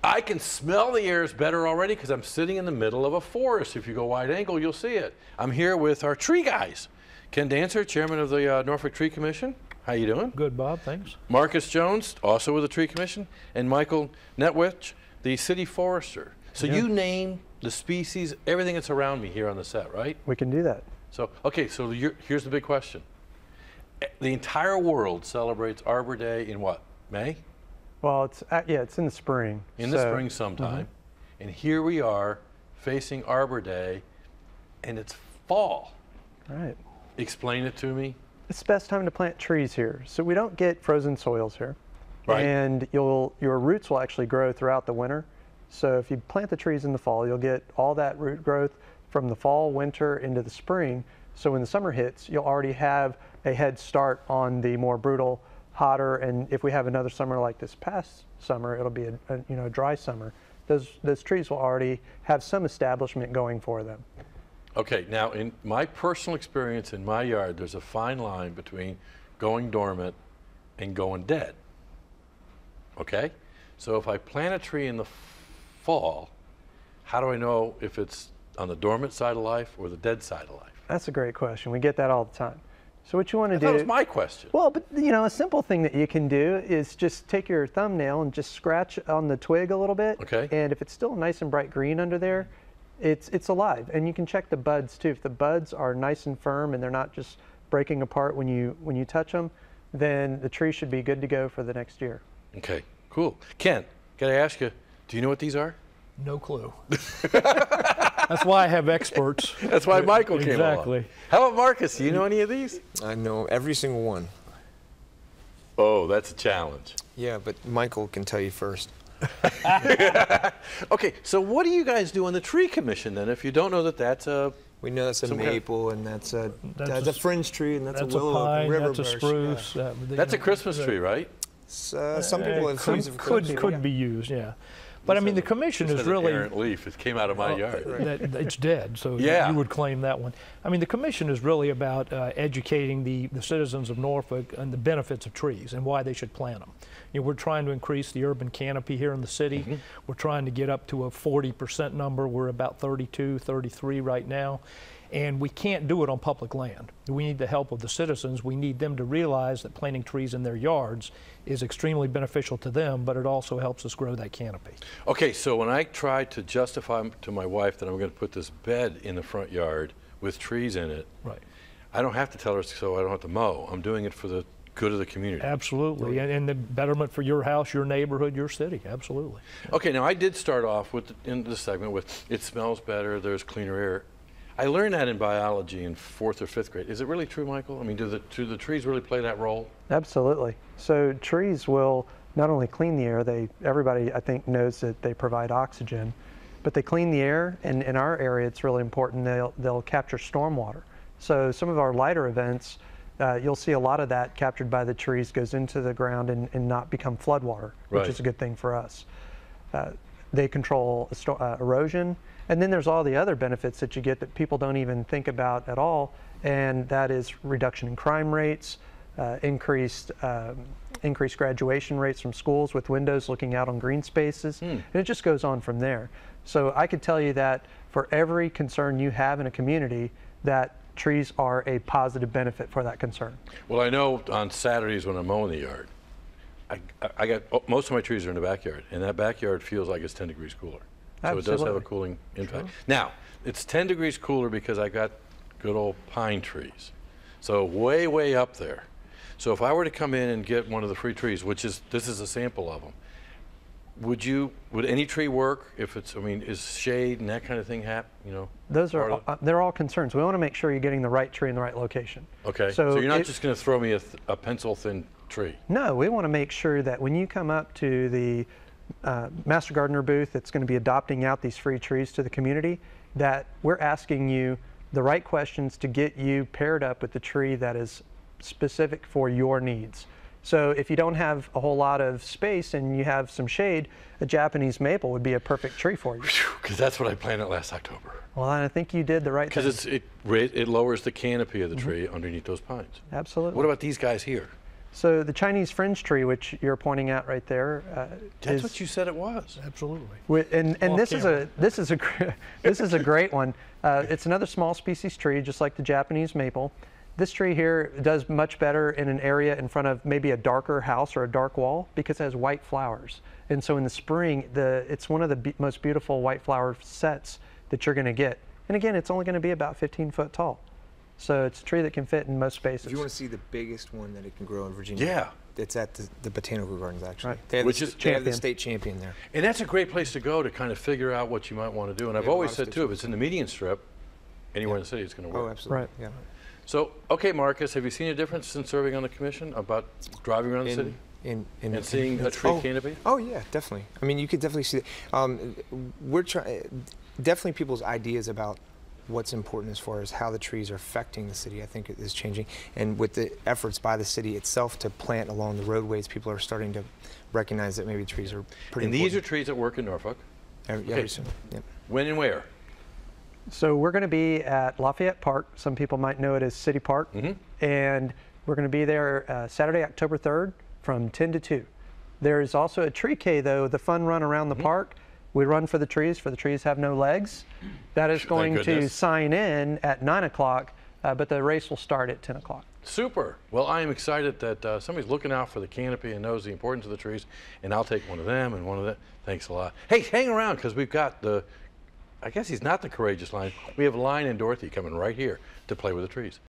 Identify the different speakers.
Speaker 1: I can smell the airs better already because I'm sitting in the middle of a forest. If you go wide angle, you'll see it. I'm here with our tree guys. Ken Dancer, chairman of the Norfolk Tree Commission. How you doing?
Speaker 2: Good, Bob, thanks.
Speaker 1: Marcus Jones, also with the Tree Commission, and Michael Netwich, the city forester. So you name the species, everything that's around me here on the set, right?
Speaker 3: We can do that.
Speaker 1: So, okay, so here's the big question. The entire world celebrates Arbor Day in what, May?
Speaker 3: Well, it's in the spring.
Speaker 1: In the spring sometime. And here we are facing Arbor Day, and it's fall.
Speaker 3: Right.
Speaker 1: Explain it to me.
Speaker 3: It's the best time to plant trees here. So we don't get frozen soils here.
Speaker 1: Right.
Speaker 3: And your roots will actually grow throughout the winter. So if you plant the trees in the fall, you'll get all that root growth from the fall, winter, into the spring. So when the summer hits, you'll already have a head start on the more brutal, hotter, and if we have another summer like this past summer, it'll be a dry summer. Those trees will already have some establishment going for them.
Speaker 1: Okay, now in my personal experience in my yard, there's a fine line between going dormant and going dead. Okay? So if I plant a tree in the fall, how do I know if it's on the dormant side of life or the dead side of life?
Speaker 3: That's a great question. We get that all the time. So what you want to do?
Speaker 1: That was my question.
Speaker 3: Well, but a simple thing that you can do is just take your thumbnail and just scratch on the twig a little bit.
Speaker 1: Okay.
Speaker 3: And if it's still nice and bright green under there, it's alive. And you can check the buds too. If the buds are nice and firm and they're not just breaking apart when you touch them, then the tree should be good to go for the next year.
Speaker 1: Okay, cool. Ken, gotta ask you, do you know what these are?
Speaker 2: No clue. That's why I have experts.
Speaker 1: That's why Michael came along.
Speaker 2: Exactly.
Speaker 1: How about Marcus? Do you know any of these?
Speaker 4: I know every single one.
Speaker 1: Oh, that's a challenge.
Speaker 4: Yeah, but Michael can tell you first.
Speaker 1: Okay, so what do you guys do on the Tree Commission then if you don't know that that's a...
Speaker 4: We know that's a maple, and that's a fringe tree, and that's a willow,
Speaker 2: pine,
Speaker 4: river
Speaker 2: that's a
Speaker 4: birch.
Speaker 2: spruce.
Speaker 4: Yeah.
Speaker 1: That's a Christmas tree, right?
Speaker 4: Some people have trees of Christmas.
Speaker 2: Could be used, yeah. But I mean, the commission is really...
Speaker 1: An errant leaf. It came out of my yard.
Speaker 2: It's dead, so
Speaker 1: yeah.
Speaker 2: You would claim that one. I mean, the commission is really about educating the citizens of Norfolk on the benefits of trees and why they should plant them. We're trying to increase the urban canopy here in the city. We're trying to get up to a 40% number. We're about 32, 33 right now. And we can't do it on public land. We need the help of the citizens. We need them to realize that planting trees in their yards is extremely beneficial to them, but it also helps us grow that canopy.
Speaker 1: Okay, so when I try to justify to my wife that I'm going to put this bed in the front yard with trees in it,
Speaker 2: right?
Speaker 1: I don't have to tell her so I don't have to mow. I'm doing it for the good of the community.
Speaker 2: Absolutely, and the betterment for your house, your neighborhood, your city, absolutely.
Speaker 1: Okay, now I did start off with in this segment with it smells better, there's cleaner air. I learned that in biology in 4th or 5th grade. Is it really true, Michael? I mean, do the trees really play that role?
Speaker 3: Absolutely. So trees will not only clean the air, everybody I think knows that they provide oxygen, but they clean the air, and in our area it's really important they'll capture stormwater. So some of our lighter events, you'll see a lot of that captured by the trees goes into the ground and not become floodwater, which is a good thing for us. They control erosion. And then there's all the other benefits that you get that people don't even think about at all, and that is reduction in crime rates, increased graduation rates from schools with windows looking out on green spaces, and it just goes on from there. So I could tell you that for every concern you have in a community, that trees are a positive benefit for that concern.
Speaker 1: Well, I know on Saturdays when I'm mowing the yard, I got most of my trees are in the backyard, and that backyard feels like it's 10 degrees cooler. So
Speaker 3: Absolutely.
Speaker 1: it does have a cooling impact. Now, it's 10 degrees cooler because I got good old pine trees. So way, way up there. So if I were to come in and get one of the free trees, this is a sample of them, would any tree work if it's, I mean, is shade and that kind of thing happen,
Speaker 3: Those are, they're all concerns. We want to make sure you're getting the right tree in the right location.
Speaker 1: Okay, so you're not just going to throw me a pencil thin tree? No,
Speaker 3: we want to make sure that when you come up to the Master Gardener booth that's going to be adopting out these free trees to the community, that we're asking you the right questions to get you paired up with the tree that is specific for your needs. So if you don't have a whole lot of space and you have some shade, a Japanese maple would be a perfect tree for you.
Speaker 1: Because that's what I planted last October.
Speaker 3: Well, I think you did the right thing.
Speaker 1: Because it lowers the canopy of the tree underneath those pines.
Speaker 3: Absolutely.
Speaker 1: What about these guys here?
Speaker 3: So the Chinese fringe tree, which you're pointing out right there,
Speaker 1: That's what you said it was.
Speaker 2: Absolutely.
Speaker 3: and
Speaker 2: Off
Speaker 3: this
Speaker 2: camera.
Speaker 3: this is a great one. It's another small species tree, just like the Japanese maple. This tree here does much better in an area in front of maybe a darker house or a dark wall because it has white flowers. And so in the spring, it's one of the most beautiful white flower sets that you're going to get. And again, it's only going to be about 15 foot tall. So it's a tree that can fit in most spaces.
Speaker 4: If you want to see the biggest one that it can grow in Virginia,
Speaker 1: Yeah.
Speaker 4: it's at the Botanical Gardens, actually.
Speaker 3: Right.
Speaker 4: They have
Speaker 1: Which
Speaker 4: the,
Speaker 1: is
Speaker 4: they have the
Speaker 3: champion.
Speaker 4: state champion there.
Speaker 1: And that's a great place to go to kind of figure out what you might want to do. And I've
Speaker 4: have a
Speaker 1: always
Speaker 4: lot of
Speaker 1: said, too, if it's in the median strip, anywhere in the city, it's going to work.
Speaker 4: Oh, absolutely.
Speaker 3: Right.
Speaker 4: Yeah.
Speaker 1: So, okay, Marcus, have you seen a difference since serving on the commission about driving around the city and seeing a tree canopy?
Speaker 4: Oh yeah, definitely. I mean, you could definitely see that. We're trying, definitely people's ideas about what's important as far as how the trees are affecting the city, I think it is changing. And with the efforts by the city itself to plant along the roadways, people are starting to recognize that maybe trees are pretty
Speaker 1: And these are
Speaker 4: important.
Speaker 1: trees that work in Norfolk.
Speaker 4: Every soon. Yep.
Speaker 1: When and where?
Speaker 3: So we're going to be at Lafayette Park. Some people might know it as City Park. And we're going to be there Saturday, October 3rd from 10 to 2. There's also a tree K, though, the fun run around the park. We run for the trees have no legs. That is going to
Speaker 1: goodness.
Speaker 3: sign in at 9 o'clock, but the race will start at 10 o'clock.
Speaker 1: Super. Well, I am excited that somebody's looking out for the canopy and knows the importance of the trees, and I'll take one of them and one of them. Thanks a lot. Hey, hang around, because we've got I guess he's not the courageous lion. We have Lion and Dorothy coming right here to play with the trees.